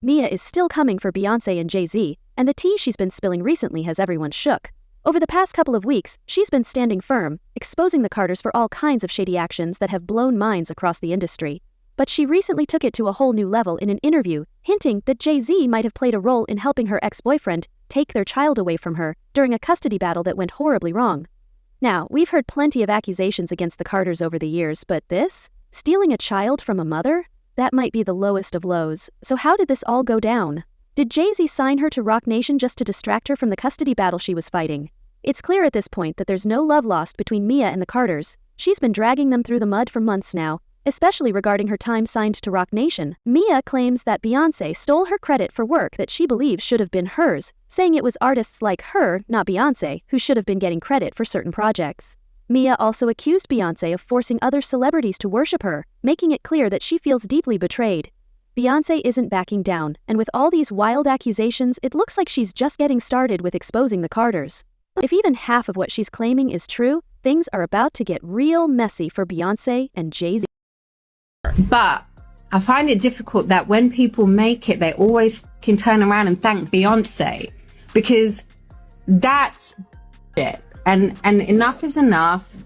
Mia is still coming for Beyonce and Jay Z, and the tea she's been spilling recently has everyone shook. Over the past couple of weeks, she's been standing firm, exposing the Carters for all kinds of shady actions that have blown minds across the industry. But she recently took it to a whole new level in an interview, hinting that Jay Z might have played a role in helping her ex-boyfriend take their child away from her during a custody battle that went horribly wrong. Now, we've heard plenty of accusations against the Carters over the years, but this? Stealing a child from a mother? That might be the lowest of lows. So how did this all go down? Did Jay Z sign her to Roc Nation just to distract her from the custody battle she was fighting? It's clear at this point that there's no love lost between Mia and the Carters. She's been dragging them through the mud for months now, especially regarding her time signed to Roc Nation. Mia claims that Beyonce stole her credit for work that she believes should have been hers, saying it was artists like her, not Beyonce, who should have been getting credit for certain projects. Mia also accused Beyonce of forcing other celebrities to worship her, making it clear that she feels deeply betrayed. Beyonce isn't backing down, and with all these wild accusations, it looks like she's just getting started with exposing the Carters. If even half of what she's claiming is true, things are about to get real messy for Beyonce and Jay Z. But I find it difficult that when people make it, they always can turn around and thank Beyonce, because that's it. And enough is enough.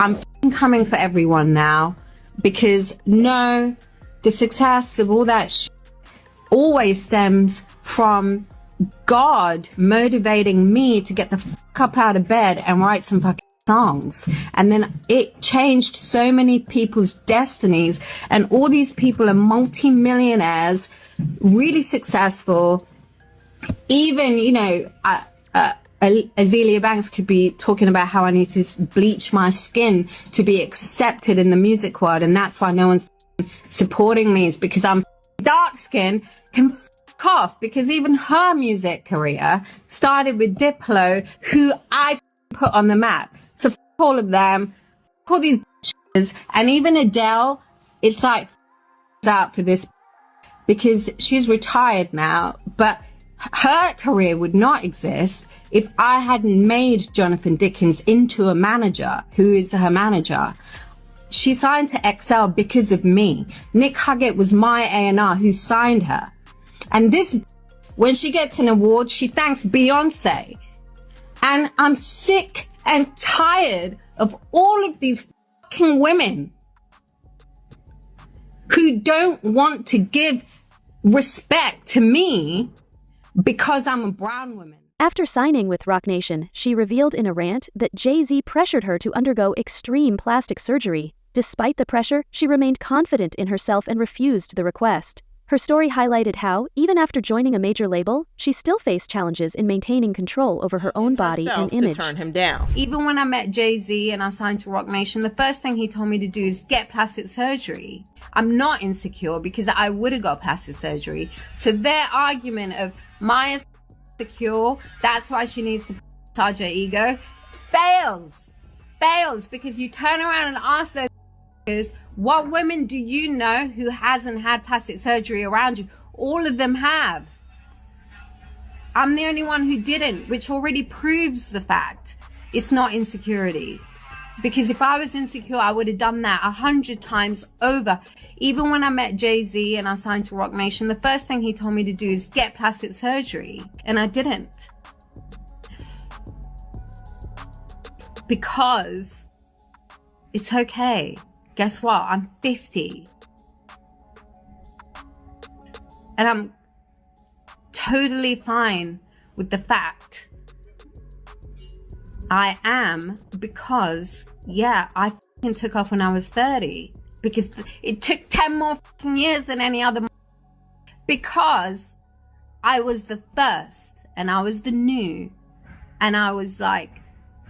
I'm coming for everyone now, because no, the success of all that always stems from God motivating me to get the fuck up out of bed and write some fucking songs. And then it changed so many people's destinies, and all these people are multi-millionaires, really successful. Even, you know, Azealia Banks could be talking about how I need to bleach my skin to be accepted in the music world, and that's why no one's supporting me, is because I'm dark skinned. Can f off, because even her music career started with Diplo, who I put on the map. So f all of them, f all these bitches, and even Adele, it's like out for this, because she's retired now, but her career would not exist if I hadn't made Jonathan Dickens into a manager who is her manager. She signed to XL because of me. Nick Huggett was my A&R who signed her. And this, when she gets an award, she thanks Beyonce. And I'm sick and tired of all of these fucking women who don't want to give respect to me because I'm a brown woman. After signing with Roc Nation, she revealed in a rant that Jay Z pressured her to undergo extreme plastic surgery. Despite the pressure, she remained confident in herself and refused the request. Her story highlighted how, even after joining a major label, she still faced challenges in maintaining control over her own body and image. To turn him down. Even when I met Jay Z and I signed to Roc Nation, the first thing he told me to do is get plastic surgery. I'm not insecure, because I would have got plastic surgery. So their argument of Maya's insecure, that's why she needs to massage her ego, fails, because you turn around and ask those is, what women do you know who hasn't had plastic surgery around you? All of them have. I'm the only one who didn't, which already proves the fact it's not insecurity. Because if I was insecure, I would have done that 100 times over. Even when I met Jay Z and I signed to Roc Nation, the first thing he told me to do is get plastic surgery, and I didn't. Because it's okay. Guess what? I'm 50. And I'm totally fine with the fact I am, because, yeah, I took off when I was 30. Because it took 10 more years than any other. Because I was the first, and I was the new, and I was like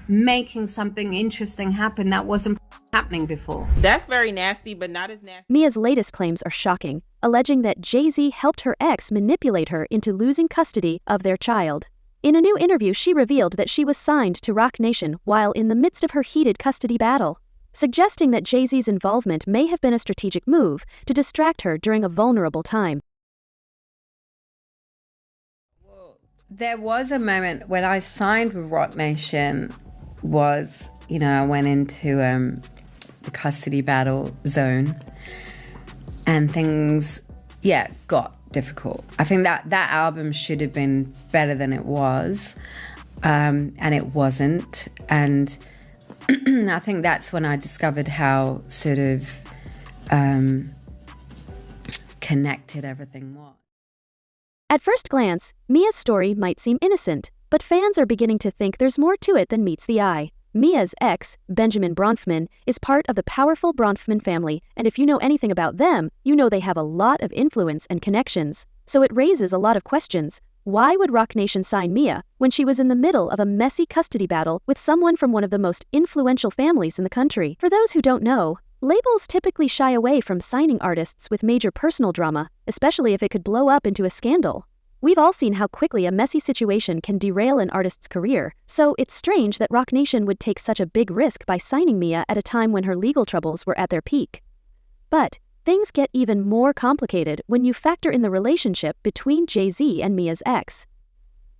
making something interesting happen that wasn't happening before. That's very nasty, but not as nasty. Mia's latest claims are shocking, alleging that Jay Z helped her ex manipulate her into losing custody of their child. In a new interview, she revealed that she was signed to Roc Nation while in the midst of her heated custody battle, suggesting that Jay Z's involvement may have been a strategic move to distract her during a vulnerable time. Well, there was a moment when I signed with Roc Nation, was, you know, I went into the custody battle zone, and things, got difficult. I think that album should have been better than it was, and it wasn't. And I think that's when I discovered how sort of connected everything was. At first glance, Mia's story might seem innocent, but fans are beginning to think there's more to it than meets the eye. Mia's ex, Benjamin Bronfman, is part of the powerful Bronfman family, and if you know anything about them, you know they have a lot of influence and connections. So it raises a lot of questions. Why would Roc Nation sign Mia when she was in the middle of a messy custody battle with someone from one of the most influential families in the country? For those who don't know, labels typically shy away from signing artists with major personal drama, especially if it could blow up into a scandal. We've all seen how quickly a messy situation can derail an artist's career, so it's strange that Roc Nation would take such a big risk by signing Mia at a time when her legal troubles were at their peak. But things get even more complicated when you factor in the relationship between Jay Z and Mia's ex.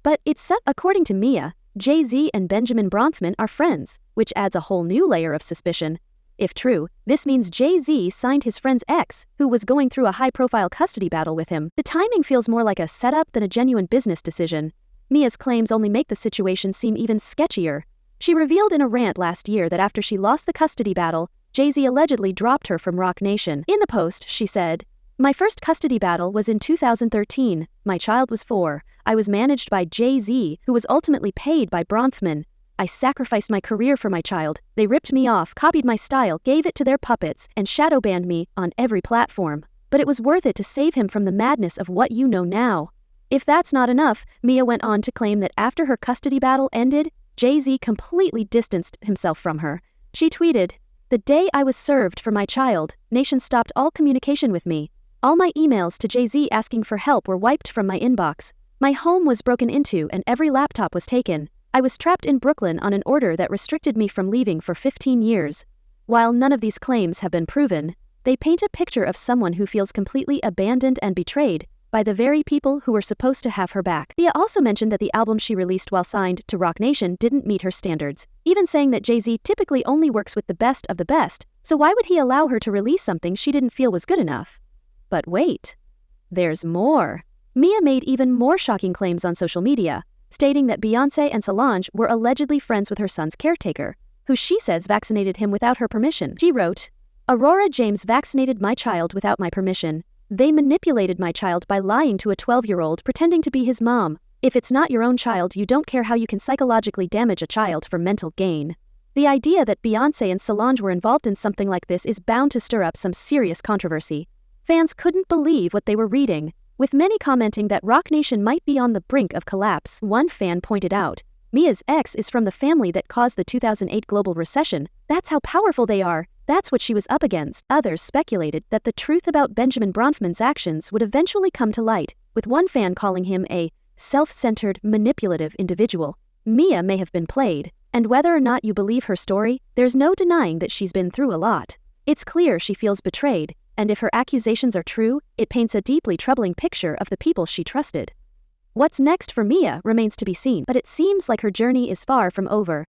But according to Mia, Jay Z and Benjamin Bronfman are friends, which adds a whole new layer of suspicion. If true, this means Jay Z signed his friend's ex, who was going through a high-profile custody battle with him. The timing feels more like a setup than a genuine business decision. Mia's claims only make the situation seem even sketchier. She revealed in a rant last year that after she lost the custody battle, Jay Z allegedly dropped her from Roc Nation. In the post, she said, "My first custody battle was in 2013. My child was 4. I was managed by Jay Z, who was ultimately paid by Bronfman. I sacrificed my career for my child. They ripped me off, copied my style, gave it to their puppets, and shadow banned me on every platform. But it was worth it to save him from the madness of what you know now." If that's not enough, Mia went on to claim that after her custody battle ended, Jay Z completely distanced himself from her. She tweeted, "The day I was served for my child, Nation stopped all communication with me. All my emails to Jay Z asking for help were wiped from my inbox. My home was broken into and every laptop was taken. I was trapped in Brooklyn on an order that restricted me from leaving for 15 years. While none of these claims have been proven, they paint a picture of someone who feels completely abandoned and betrayed by the very people who were supposed to have her back." Mia also mentioned that the album she released while signed to Roc Nation didn't meet her standards, even saying that Jay Z typically only works with the best of the best, so why would he allow her to release something she didn't feel was good enough? But wait, there's more. Mia made even more shocking claims on social media, stating that Beyonce and Solange were allegedly friends with her son's caretaker, who she says vaccinated him without her permission. She wrote, "Aurora James vaccinated my child without my permission. They manipulated my child by lying to a 12-year-old pretending to be his mom. If it's not your own child, you don't care how you can psychologically damage a child for mental gain." The idea that Beyonce and Solange were involved in something like this is bound to stir up some serious controversy. Fans couldn't believe what they were reading, with many commenting that Roc Nation might be on the brink of collapse. One fan pointed out, "Mia's ex is from the family that caused the 2008 global recession. That's how powerful they are. That's what she was up against." Others speculated that the truth about Benjamin Bronfman's actions would eventually come to light, with one fan calling him a self-centered, manipulative individual. Mia may have been played, and whether or not you believe her story, there's no denying that she's been through a lot. It's clear she feels betrayed, and if her accusations are true, it paints a deeply troubling picture of the people she trusted. What's next for Mia remains to be seen, but it seems like her journey is far from over.